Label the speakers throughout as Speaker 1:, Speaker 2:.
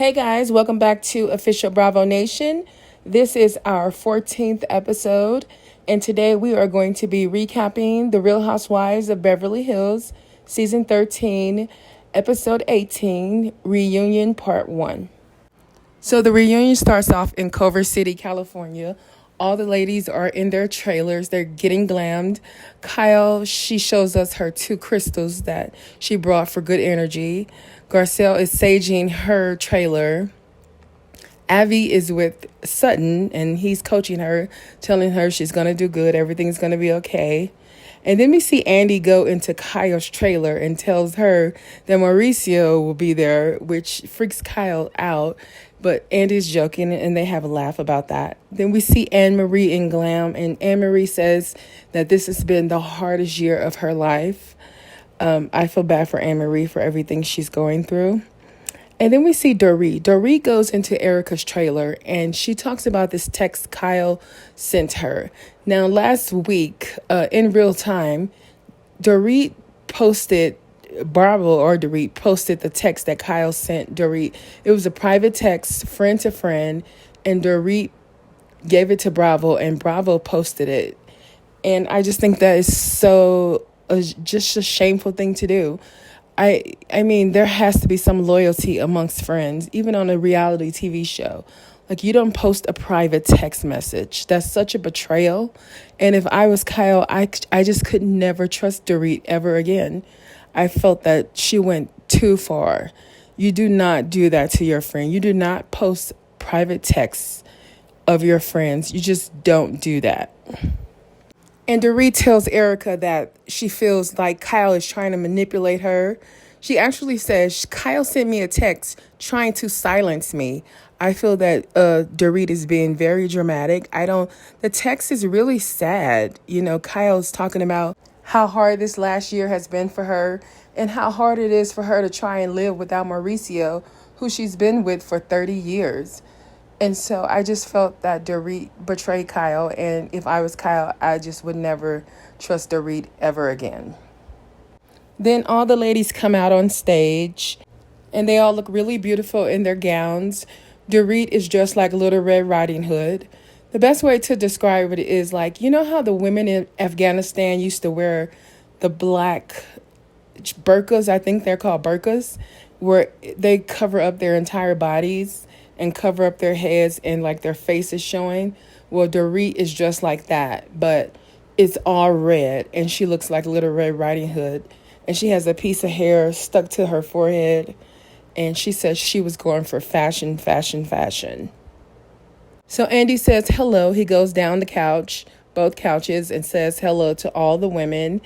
Speaker 1: Hey guys, welcome back to Official Bravo Nation. This is our 14th episode, and today we are going to be recapping The Real Housewives of Beverly Hills, Season 13, Episode 18, Reunion Part 1. So the reunion starts off in Culver City, California. All the ladies are in their trailers. They're getting glammed. Kyle, she shows us her 2 crystals that she brought for good energy. Garcelle is saging her trailer. Avi is with Sutton, and he's coaching her, telling her she's going to do good. Everything's going to be okay. And then we see Andy go into Kyle's trailer and tells her that Mauricio will be there, which freaks Kyle out. But Andy's joking, and they have a laugh about that. Then we see Anne-Marie in glam, and Anne-Marie says that this has been the hardest year of her life. I feel bad for Anne-Marie for everything she's going through. And then we see Dorit. Dorit goes into Erica's trailer, and she talks about this text Kyle sent her. Now, last week, in real time, Dorit posted the text that Kyle sent Dorit. It was a private text, friend to friend, and Dorit gave it to Bravo, and Bravo posted it. And I just think that is so just a shameful thing to do. I mean, there has to be some loyalty amongst friends, even on a reality TV show. Like, you don't post a private text message. That's such a betrayal. And if I was Kyle, I just could never trust Dorit ever again. I felt that she went too far. You do not do that to your friend. You do not post private texts of your friends. You just don't do that. And Dorit tells Erica that she feels like Kyle is trying to manipulate her. She actually says, Kyle sent me a text trying to silence me. I feel that Dorit is being very dramatic. The text is really sad. You know, Kyle's talking about how hard this last year has been for her and how hard it is for her to try and live without Mauricio, who she's been with for 30 years. And so I just felt that Dorit betrayed Kyle. And if I was Kyle, I just would never trust Dorit ever again. Then all the ladies come out on stage, and they all look really beautiful in their gowns. Dorit is dressed like Little Red Riding Hood. The best way to describe it is like, you know how the women in Afghanistan used to wear the black burqas, I think they're called burqas, where they cover up their entire bodies and cover up their heads and like their faces showing. Well, Dorit is dressed like that, but it's all red, and she looks like Little Red Riding Hood. And she has a piece of hair stuck to her forehead, and she says she was going for fashion. So Andy says hello. He goes down the couch, both couches, and says hello to all the women.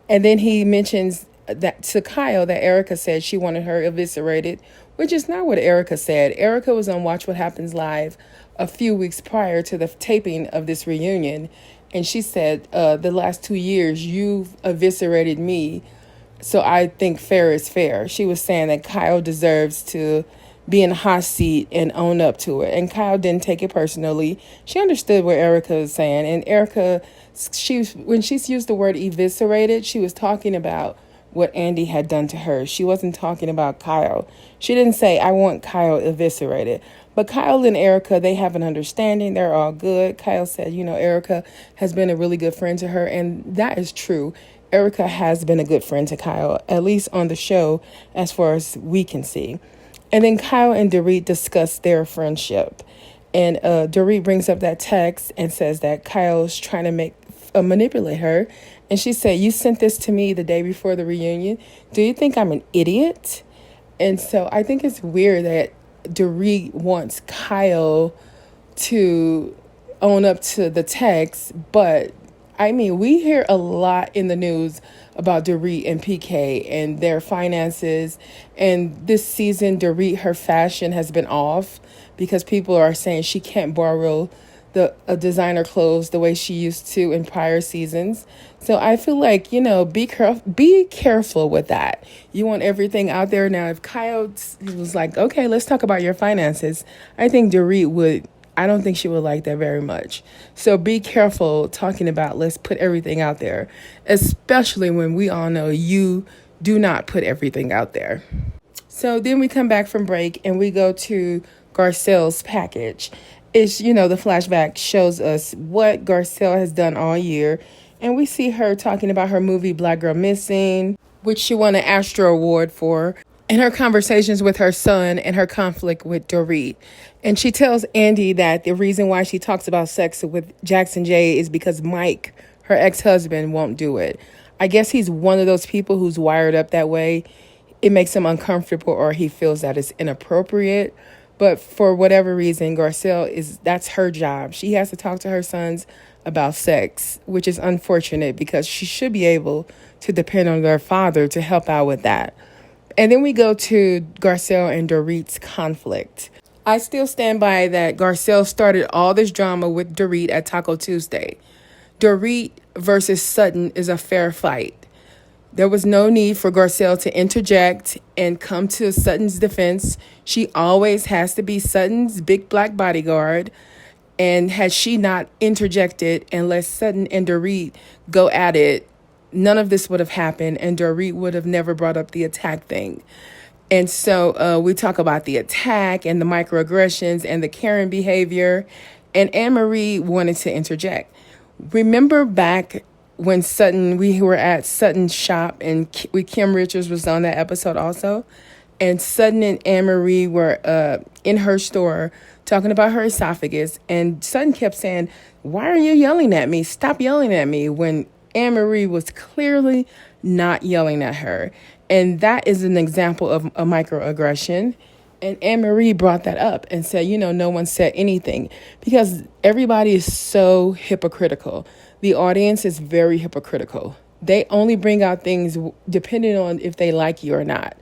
Speaker 1: And then he mentions that to Kyle that Erica said she wanted her eviscerated, which is not what Erica said. Erica was on Watch What Happens Live a few weeks prior to the taping of this reunion, and she said, the last 2 years, you've eviscerated me, so I think fair is fair. She was saying that Kyle deserves to be in a hot seat and own up to it, and Kyle didn't take it personally. She understood what Erica was saying, and Erica, when she used the word eviscerated, she was talking about what Andy had done to her. She wasn't talking about Kyle. She didn't say, I want Kyle eviscerated. But Kyle and Erica, they have an understanding. They're all good. Kyle said, Erica has been a really good friend to her. And that is true. Erica has been a good friend to Kyle, at least on the show, as far as we can see. And then Kyle and Dorit discuss their friendship. And Dorit brings up that text and says that Kyle's trying to manipulate her. And she said, you sent this to me the day before the reunion. Do you think I'm an idiot? And so I think it's weird that Dorit wants Kyle to own up to the text. But, I mean, we hear a lot in the news about Dorit and PK and their finances. And this season, Dorit, her fashion has been off because people are saying she can't borrow the designer clothes the way she used to in prior seasons. So I feel like, be careful with that. You want everything out there. Now, if Kyle was like, okay, let's talk about your finances, I think Dorit I don't think she would like that very much. So be careful talking about, let's put everything out there, especially when we all know you do not put everything out there. So then we come back from break and we go to Garcelle's package. It's, the flashback shows us what Garcelle has done all year. And we see her talking about her movie Black Girl Missing, which she won an Astro Award for, and her conversations with her son and her conflict with Dorit. And she tells Andy that the reason why she talks about sex with Jackson J is because Mike, her ex-husband, won't do it. I guess he's one of those people who's wired up that way. It makes him uncomfortable or he feels that it's inappropriate. But for whatever reason, that's her job. She has to talk to her sons about sex, which is unfortunate because she should be able to depend on their father to help out with that. And then we go to Garcelle and Dorit's conflict. I still stand by that Garcelle started all this drama with Dorit at Taco Tuesday. Dorit versus Sutton is a fair fight. There was no need for Garcelle to interject and come to Sutton's defense. She always has to be Sutton's big black bodyguard. And had she not interjected and let Sutton and Dorit go at it, none of this would have happened, and Dorit would have never brought up the attack thing. And so we talk about the attack and the microaggressions and the Karen behavior, and Anne-Marie wanted to interject. Remember back when we were at Sutton's shop, and Kim Richards was on that episode also, and Sutton and Anne-Marie were in her store talking about her esophagus, and Sutton kept saying, "Why are you yelling at me? Stop yelling at me," when Anne-Marie was clearly not yelling at her. And that is an example of a microaggression. And Anne-Marie brought that up and said, no one said anything because everybody is so hypocritical. The audience is very hypocritical. They only bring out things depending on if they like you or not.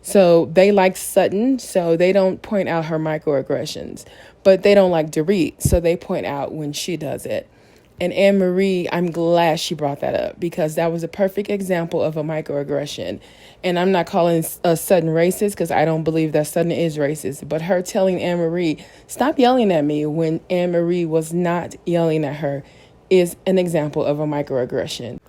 Speaker 1: So they like Sutton, so they don't point out her microaggressions. But they don't like Dorit, so they point out when she does it. And Anne-Marie, I'm glad she brought that up because that was a perfect example of a microaggression. And I'm not calling Sutton racist because I don't believe that Sutton is racist. But her telling Anne-Marie, stop yelling at me when Anne-Marie was not yelling at her is an example of a microaggression.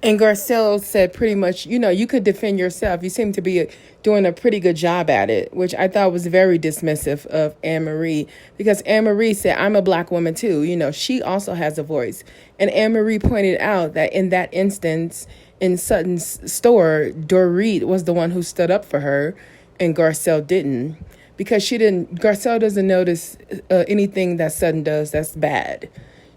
Speaker 1: And Garcelle said pretty much, you could defend yourself. You seem to be doing a pretty good job at it, which I thought was very dismissive of Anne-Marie because Anne-Marie said, I'm a black woman too. She also has a voice. And Anne-Marie pointed out that in that instance, in Sutton's store, Dorit was the one who stood up for her and Garcelle didn't because Garcelle doesn't notice anything that Sutton does that's bad.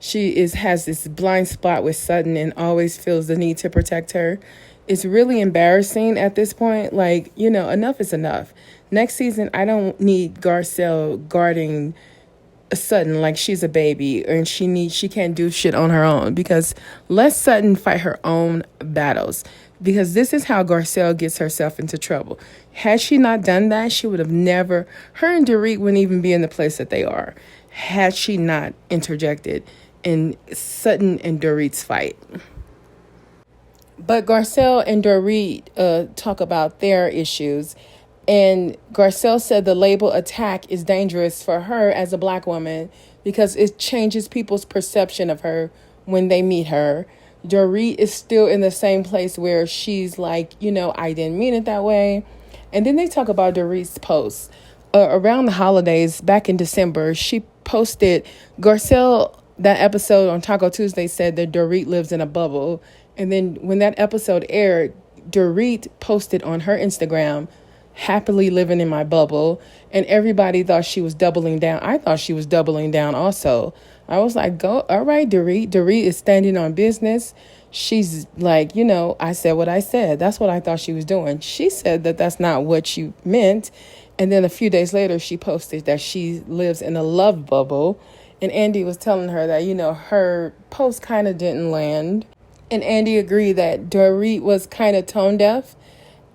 Speaker 1: She has this blind spot with Sutton and always feels the need to protect her. It's really embarrassing at this point. Enough is enough. Next season, I don't need Garcelle guarding Sutton like she's a baby and she can't do shit on her own because let Sutton fight her own battles because this is how Garcelle gets herself into trouble. Had she not done that, she would have never, her and Dorit wouldn't even be in the place that they are had she not interjected in Sutton and Dorit's fight. But Garcelle and Dorit talk about their issues. And Garcelle said the label attack is dangerous for her as a black woman because it changes people's perception of her when they meet her. Dorit is still in the same place where she's like, I didn't mean it that way. And then they talk about Dorit's posts. Around the holidays, back in December, she posted, Garcelle, that episode on Taco Tuesday said that Dorit lives in a bubble. And then when that episode aired, Dorit posted on her Instagram, happily living in my bubble. And everybody thought she was doubling down. I thought she was doubling down also. I was like, all right, Dorit. Dorit is standing on business. She's like, I said what I said. That's what I thought she was doing. She said that that's not what she meant. And then a few days later, she posted that she lives in a love bubble. And Andy was telling her that, her post kind of didn't land. And Andy agreed that Dorit was kind of tone deaf.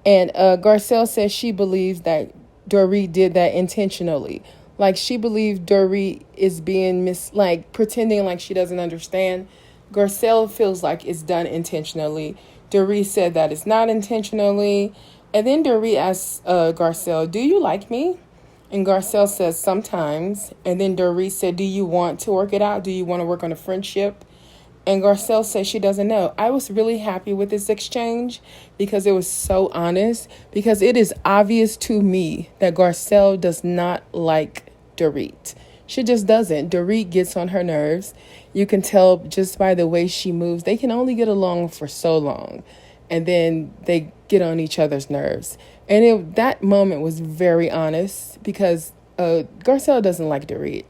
Speaker 1: And Garcelle says she believes that Dorit did that intentionally. Like she believed Dorit is being pretending like she doesn't understand. Garcelle feels like it's done intentionally. Dorit said that it's not intentionally. And then Dorit asks Garcelle, do you like me? And Garcelle says sometimes. And then Dorit said, do you want to work it out? Do you want to work on a friendship? And Garcelle says she doesn't know. I was really happy with this exchange because it was so honest. Because it is obvious to me that Garcelle does not like Dorit. She just doesn't. Dorit gets on her nerves. You can tell just by the way she moves. They can only get along for so long. And then they get on each other's nerves. And that moment was very honest because Garcelle doesn't like Dorit.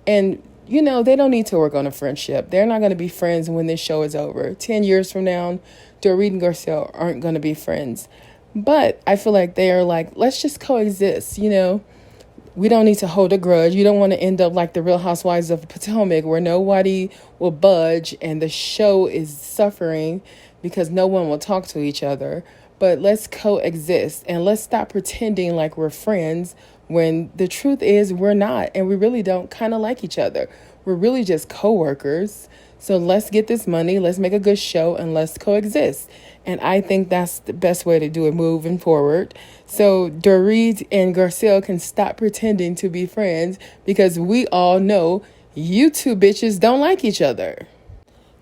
Speaker 1: And they don't need to work on a friendship. They're not going to be friends when this show is over. 10 years from now, Dorit and Garcelle aren't going to be friends. But I feel like they are like, let's just coexist, We don't need to hold a grudge. You don't want to end up like the Real Housewives of Potomac where nobody will budge and the show is suffering because no one will talk to each other. But let's coexist and let's stop pretending like we're friends when the truth is we're not, and we really don't kind of like each other. We're really just co-workers. So let's get this money, let's make a good show, and let's coexist. And I think that's the best way to do it moving forward. So Dorit and Garcelle can stop pretending to be friends because we all know you two bitches don't like each other.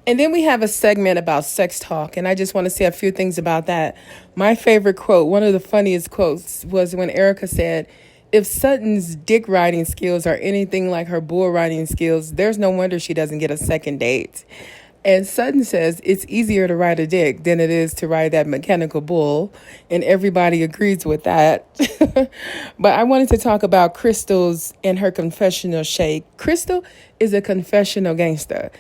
Speaker 1: And then we have a segment about sex talk, and I just want to say a few things about that. My favorite quote, one of the funniest quotes, was when Erica said, if Sutton's dick riding skills are anything like her bull riding skills, there's no wonder she doesn't get a second date. And Sutton says it's easier to ride a dick than it is to ride that mechanical bull. And everybody agrees with that. But I wanted to talk about Crystal's and her confessional shake. Crystal is a confessional gangster.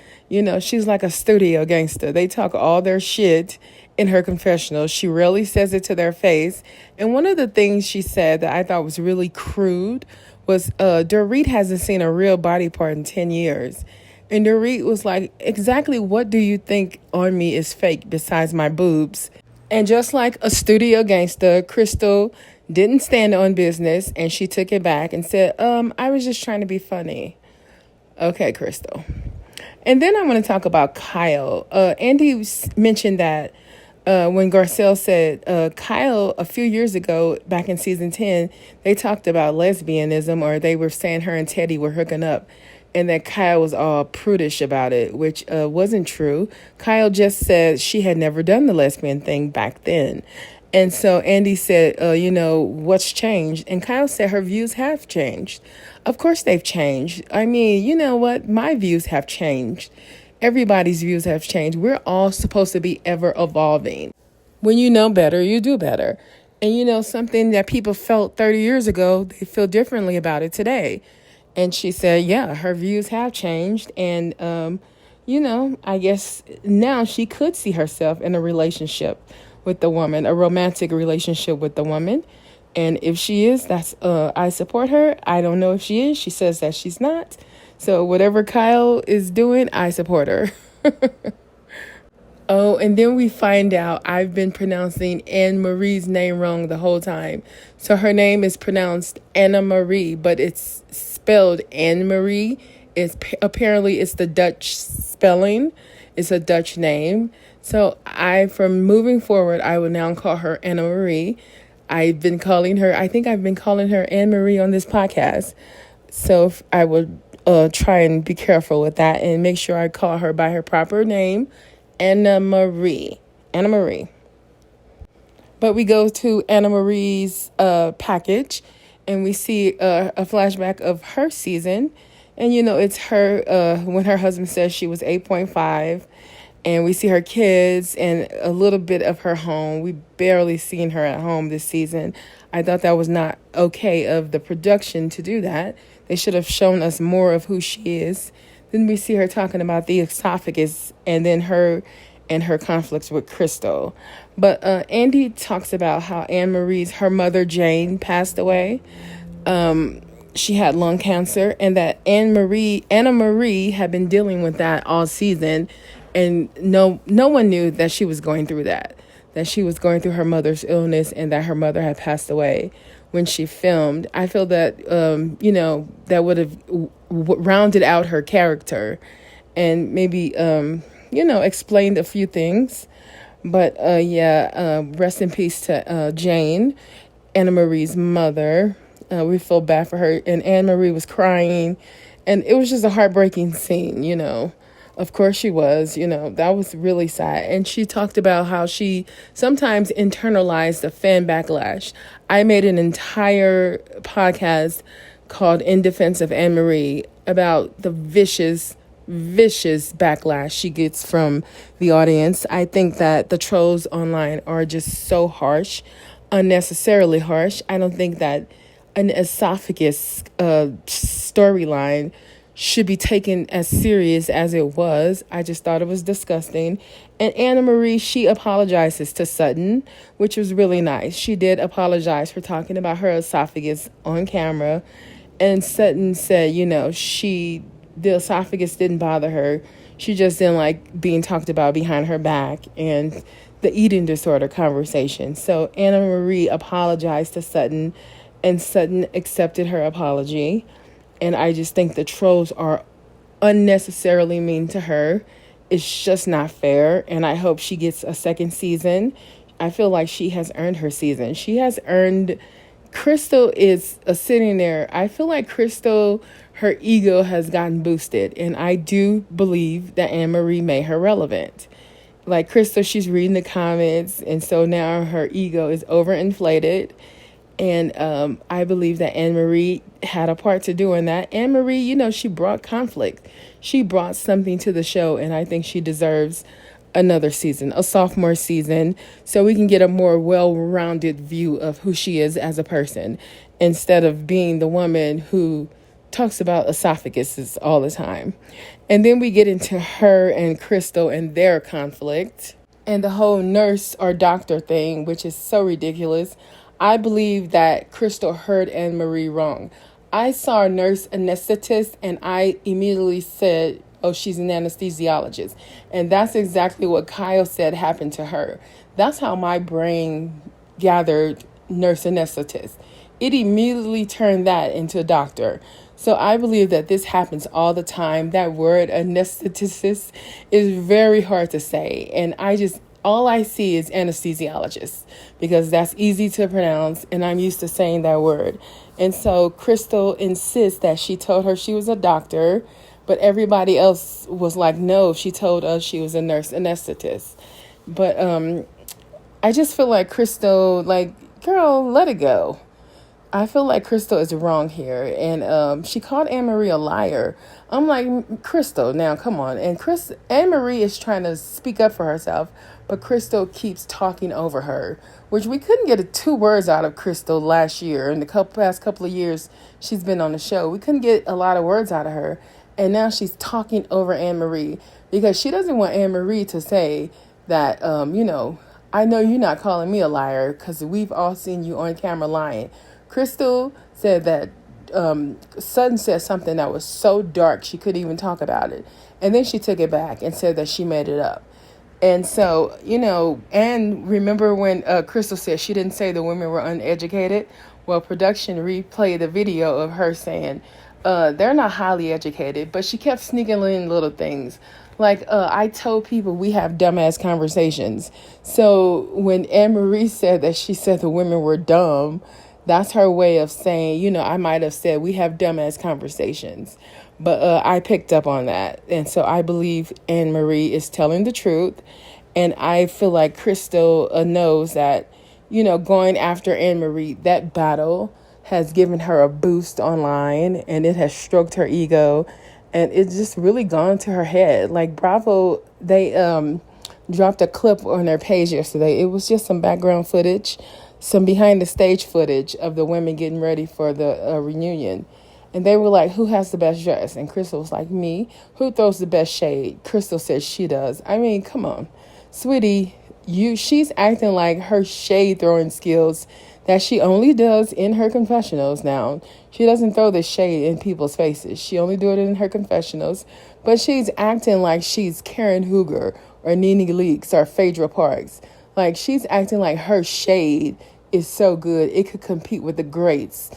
Speaker 1: She's like a studio gangster. They talk all their shit in her confessional. She rarely says it to their face. And one of the things she said that I thought was really crude was Dorit hasn't seen a real body part in 10 years. And Dorit was like, exactly what do you think on me is fake besides my boobs? And just like a studio gangster, Crystal didn't stand on business and she took it back and said, I was just trying to be funny. Okay, Crystal. And then I want to talk about Kyle. Andy mentioned that when Garcelle said Kyle, a few years ago, back in season 10, they talked about lesbianism, or they were saying her and Teddy were hooking up, and that Kyle was all prudish about it, which wasn't true. Kyle just said she had never done the lesbian thing back then. And so Andy said, what's changed? And Kyle said her views have changed. Of course they've changed. I mean, you know what? My views have changed. Everybody's views have changed. We're all supposed to be ever evolving. When you know better, you do better. And something that people felt 30 years ago, they feel differently about it today. And she said, yeah, her views have changed. And, I guess now she could see herself in a relationship with the woman, a romantic relationship with the woman. And if she is, I support her. I don't know if she is. She says that she's not. So whatever Kyle is doing, I support her. Oh, and then we find out I've been pronouncing Anne Marie's name wrong the whole time. So her name is pronounced Anna Marie, but it's spelled Anne Marie. Apparently it's the Dutch spelling. It's a Dutch name. So from moving forward, I will now call her Anna Marie. I think I've been calling her Anne Marie on this podcast. So I will try and be careful with that and make sure I call her by her proper name, Anna Marie. Anna Marie. But we go to Anna Marie's package, and we see a flashback of her season. And, it's her when her husband says she was 8.5. And we see her kids and a little bit of her home. We barely seen her at home this season. I thought that was not okay of the production to do that. They should have shown us more of who she is. Then we see her talking about the esophagus and then her and her conflicts with Crystal. But Andy talks about how her mother Jane passed away. She had lung cancer, and that Anna Marie had been dealing with that all season. And no one knew that she was going through that she was going through her mother's illness and that her mother had passed away when she filmed. I feel that, that would have rounded out her character and maybe, explained a few things. But, rest in peace to Jane, Anna Marie's mother. We feel bad for her. And Anne Marie was crying. And it was just a heartbreaking scene, Of course she was. That was really sad. And she talked about how she sometimes internalized the fan backlash. I made an entire podcast called In Defense of Anne Marie about the vicious backlash she gets from the audience. I think that the trolls online are just so harsh, unnecessarily harsh. I don't think that an esophagus storyline should be taken as serious as it was. I just thought it was disgusting. And Anna Marie, she apologizes to Sutton, which was really nice. She did apologize for talking about her esophagus on camera. And Sutton said, the esophagus didn't bother her. She just didn't like being talked about behind her back and the eating disorder conversation. So Anna Marie apologized to Sutton, and Sutton accepted her apology. And I just think the trolls are unnecessarily mean to her. It's just not fair. And I hope she gets a second season. I feel like she has earned her season. She has earned. Crystal is sitting there. I feel like Crystal, her ego has gotten boosted. And I do believe that Anne Marie made her relevant. Like Crystal, she's reading the comments. And so now her ego is overinflated. And I believe that Anne Marie had a part to do in that. Anne Marie, she brought conflict. She brought something to the show, and I think she deserves another season, a sophomore season, so we can get a more well-rounded view of who she is as a person, instead of being the woman who talks about esophaguses all the time. And then we get into her and Crystal and their conflict and the whole nurse or doctor thing, which is so ridiculous. I believe that Crystal heard Anne Marie wrong. I saw a nurse anesthetist and I immediately said, oh, she's an anesthesiologist. And that's exactly what Kyle said happened to her. That's how my brain gathered nurse anesthetist. It immediately turned that into a doctor. So I believe that this happens all the time. That word anesthetist is very hard to say. And all I see is anesthesiologist because that's easy to pronounce and I'm used to saying that word. And so Crystal insists that she told her she was a doctor, but everybody else was like, no, she told us she was a nurse anesthetist. But I just feel like Crystal, girl, let it go. I feel like Crystal is wrong here. And she called Anne Marie a liar. I'm like, Crystal, now come on. And Anne Marie is trying to speak up for herself, but Crystal keeps talking over her, which we couldn't get 2 words out of Crystal last year. In the past couple of years she's been on the show, we couldn't get a lot of words out of her. And now she's talking over Anne Marie because she doesn't want Anne Marie to say that, I know you're not calling me a liar because we've all seen you on camera lying. Crystal said that Sutton said something that was so dark she couldn't even talk about it. And then she took it back and said that she made it up. And so, and remember when Crystal said she didn't say the women were uneducated? Well, production replayed the video of her saying they're not highly educated, but she kept sneaking in little things. Like, I told people we have dumbass conversations. So when Anne Marie said that she said the women were dumb, that's her way of saying, I might have said we have dumbass conversations. But I picked up on that. And so I believe Anne Marie is telling the truth. And I feel like Crystal knows that, going after Anne Marie, that battle has given her a boost online. And it has stroked her ego. And it's just really gone to her head. Like Bravo, they dropped a clip on their page yesterday. It was just some background footage, some behind the stage footage of the women getting ready for the reunion. And they were like, who has the best dress? And Crystal was like, me. Who throws the best shade? Crystal said she does. I mean, come on. Sweetie, she's acting like her shade throwing skills that she only does in her confessionals now. She doesn't throw the shade in people's faces. She only do it in her confessionals. But she's acting like she's Karen Hooger or Nene Leakes or Phaedra Parks. Like, she's acting like her shade is so good it could compete with the greats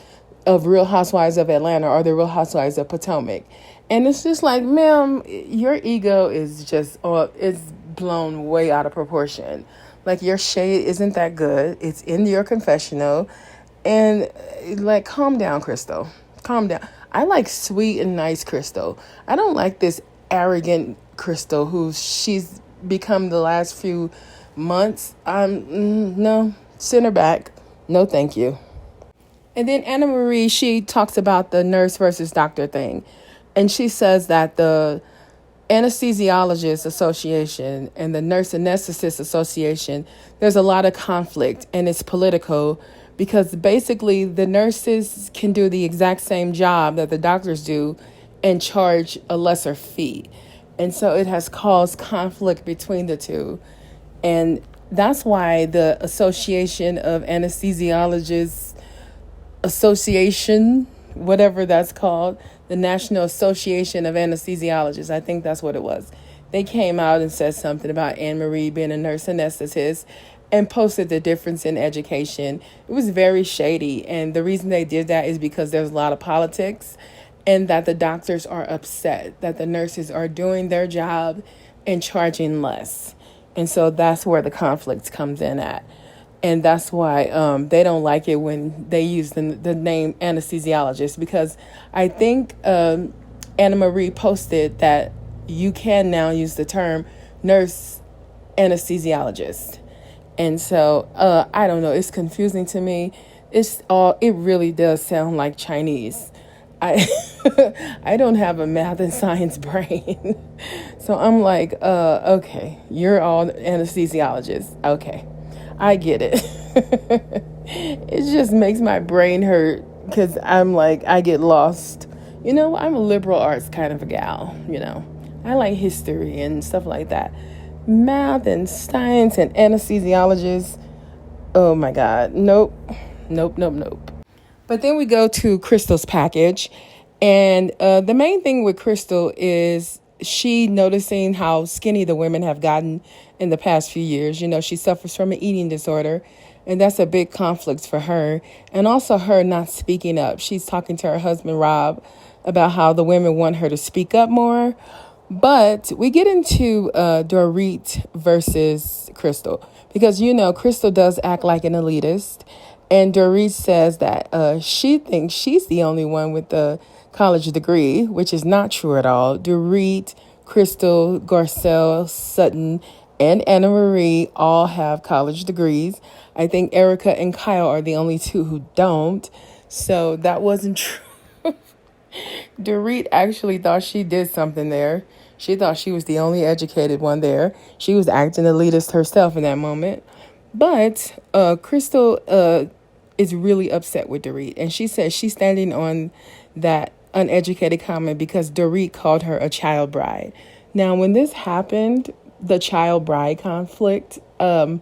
Speaker 1: of Real Housewives of Atlanta or the Real Housewives of Potomac. And it's just like, ma'am, your ego is just, it's blown way out of proportion. Like, your shade isn't that good. It's in your confessional. And, calm down, Crystal. Calm down. I like sweet and nice Crystal. I don't like this arrogant Crystal, who she's become the last few months. No, send her back. No, thank you. And then Anna Marie, she talks about the nurse versus doctor thing. And she says that the Anesthesiologist Association and the Nurse Anesthetist Association, there's a lot of conflict and it's political because basically the nurses can do the exact same job that the doctors do and charge a lesser fee. And so it has caused conflict between the two. And that's why the Association of Anesthesiologists Association, whatever that's called, the National Association of Anesthesiologists, I think that's what it was. They came out and said something about Anne Marie being a nurse anesthetist and posted the difference in education. It was very shady. And the reason they did that is because there's a lot of politics and that the doctors are upset that the nurses are doing their job and charging less. And so that's where the conflict comes in at. And that's why they don't like it when they use the name anesthesiologist, because I think Anna Marie posted that you can now use the term nurse anesthesiologist. And so I don't know, it's confusing to me. It really does sound like Chinese. I I don't have a math and science brain. So I'm like, okay, you're all anesthesiologists. Okay. I get it. It just makes my brain hurt because I'm like, I get lost. I'm a liberal arts kind of a gal, I like history and stuff like that. Math and science and anesthesiologists. Oh my God. Nope. Nope, nope, nope. But then we go to Crystal's package. And the main thing with Crystal is she noticing how skinny the women have gotten in the past few years. She suffers from an eating disorder, and that's a big conflict for her. And also her not speaking up. She's talking to her husband, Rob, about how the women want her to speak up more. But we get into Dorit versus Crystal, because, Crystal does act like an elitist. And Dorit says that she thinks she's the only one with the college degree, which is not true at all. Dorit, Crystal, Garcelle, Sutton, and Anna Marie all have college degrees. I think Erica and Kyle are the only two who don't. So that wasn't true. Dorit actually thought she did something there. She thought she was the only educated one there. She was acting elitist herself in that moment. But Crystal is really upset with Dorit. And she says she's standing on that uneducated comment because Dorit called her a child bride. Now, when this happened, the child bride conflict, I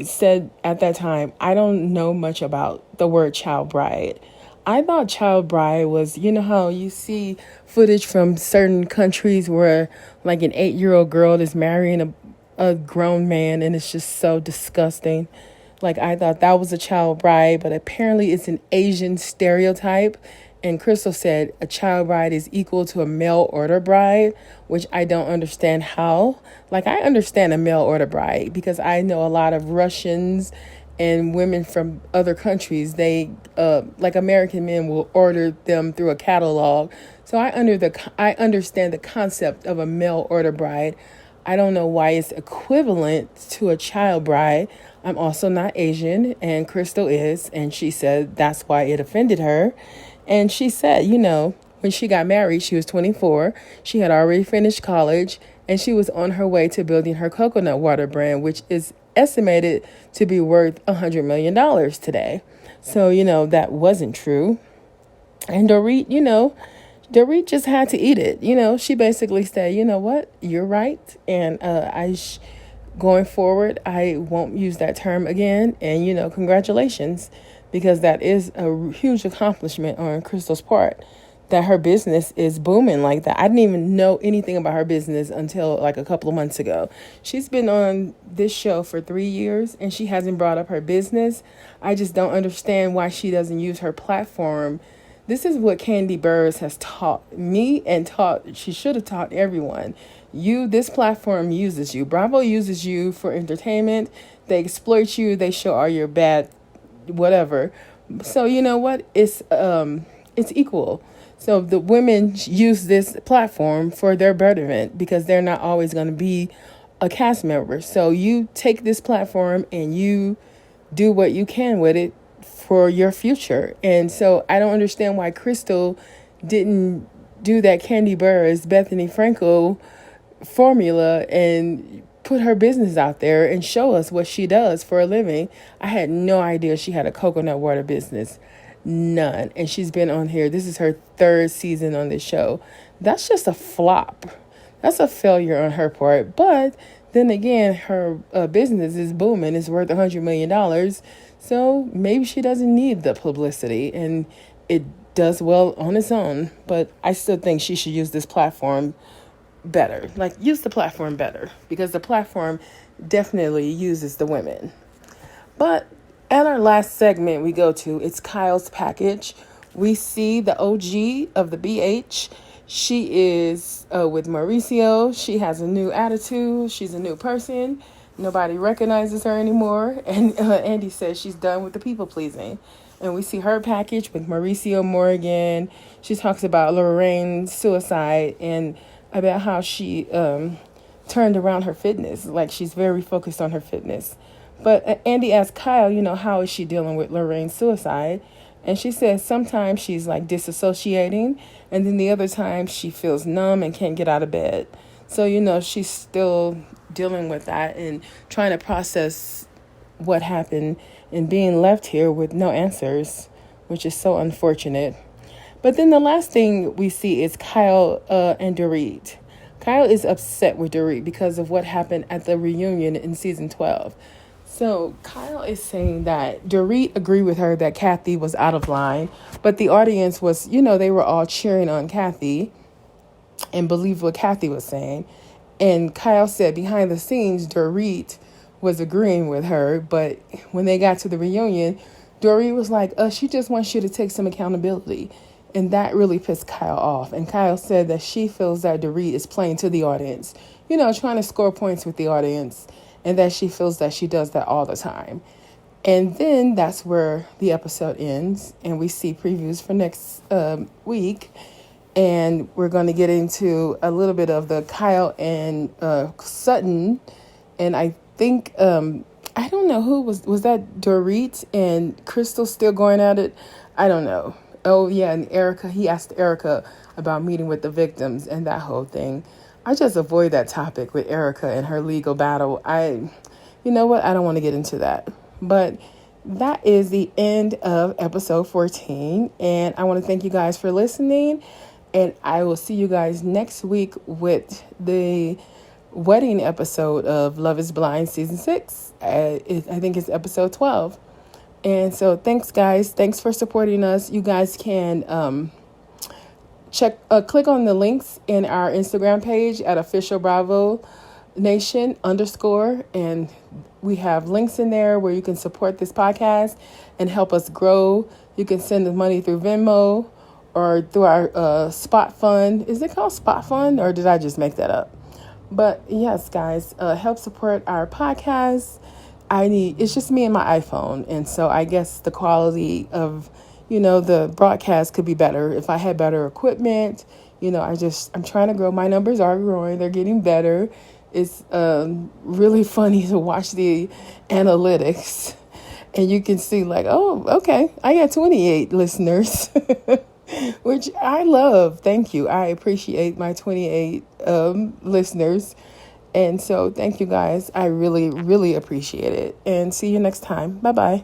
Speaker 1: said at that time, I don't know much about the word child bride. I thought child bride was, how you see footage from certain countries where like an 8-year-old girl is marrying a grown man, and it's just so disgusting. Like, I thought that was a child bride, but apparently it's an Asian stereotype. And Crystal said a child bride is equal to a mail order bride, which I don't understand how. Like, I understand a mail order bride because I know a lot of Russians and women from other countries. They, like American men, will order them through a catalog. So I understand the concept of a mail order bride. I don't know why it's equivalent to a child bride. I'm also not Asian, and Crystal is, and she said that's why it offended her. And she said, when she got married, she was 24. She had already finished college, and she was on her way to building her coconut water brand, which is estimated to be worth $100 million today. So, that wasn't true. And Dorit, Dorit just had to eat it. She basically said, you know what, you're right. And going forward, I won't use that term again. And, congratulations, because that is a huge accomplishment on Crystal's part, that her business is booming like that. I didn't even know anything about her business until like a couple of months ago. She's been on this show for 3 years and she hasn't brought up her business. I just don't understand why she doesn't use her platform. This is what Candy Burrs has taught me and she should have taught everyone. This platform uses you. Bravo uses you for entertainment. They exploit you. They show all your bad whatever. So you know what? It's it's equal. So the women use this platform for their betterment because they're not always going to be a cast member. So you take this platform and you do what you can with it for your future. And so I don't understand why Crystal didn't do that Candy Burris, Bethany Frankel formula and put her business out there and show us what she does for a living. I had no idea she had a coconut water business. None. And she's been on here. This is her third season on this show. That's just a flop. That's a failure on her part. But then again, her business is booming. It's worth $100 million. So maybe she doesn't need the publicity and it does well on its own. But I still think she should use this platform better. Like, use the platform better because the platform definitely uses the women. But at our last segment we go to, it's Kyle's package. We see the OG of the BH. She is with Mauricio. She has a new attitude. She's a new person. Nobody recognizes her anymore. And Andy says she's done with the people pleasing. And we see her package with Mauricio Morgan. She talks about Lorraine's suicide and about how she turned around her fitness. Like, she's very focused on her fitness. But Andy asked Kyle, how is she dealing with Lorraine's suicide? And she says sometimes she's like disassociating, and then the other time she feels numb and can't get out of bed. So, she's still dealing with that and trying to process what happened and being left here with no answers, which is so unfortunate. But then the last thing we see is Kyle and Dorit. Kyle is upset with Dorit because of what happened at the reunion in season 12. So Kyle is saying that Dorit agreed with her that Kathy was out of line, but the audience was, they were all cheering on Kathy and believed what Kathy was saying. And Kyle said behind the scenes, Dorit was agreeing with her, but when they got to the reunion, Dorit was like, she just wants you to take some accountability. And that really pissed Kyle off. And Kyle said that she feels that Dorit is playing to the audience, trying to score points with the audience. And that she feels that she does that all the time. And then that's where the episode ends. And we see previews for next week. And we're going to get into a little bit of the Kyle and Sutton. And I think, I don't know who was that Dorit and Crystal still going at it? I don't know. Oh, yeah. And Erica, he asked Erica about meeting with the victims and that whole thing. I just avoid that topic with Erica and her legal battle. You know what? I don't want to get into that. But that is the end of episode 14. And I want to thank you guys for listening. And I will see you guys next week with the wedding episode of Love is Blind season 6. I think it's episode 12. And so thanks, guys. Thanks for supporting us. You guys can click on the links in our Instagram page at Official Bravo Nation _ and we have links in there where you can support this podcast and help us grow. You can send the money through Venmo or through our Spot Fund. Is it called Spot Fund or did I just make that up? But yes, guys, help support our podcast. It's just me and my iPhone, and so I guess the quality of the broadcast could be better if I had better equipment. I'm trying to grow. My numbers are growing. They're getting better. It's really funny to watch the analytics. And you can see like, oh, okay, I got 28 listeners, which I love. Thank you. I appreciate my 28 listeners. And so thank you guys. I really, really appreciate it. And see you next time. Bye-bye.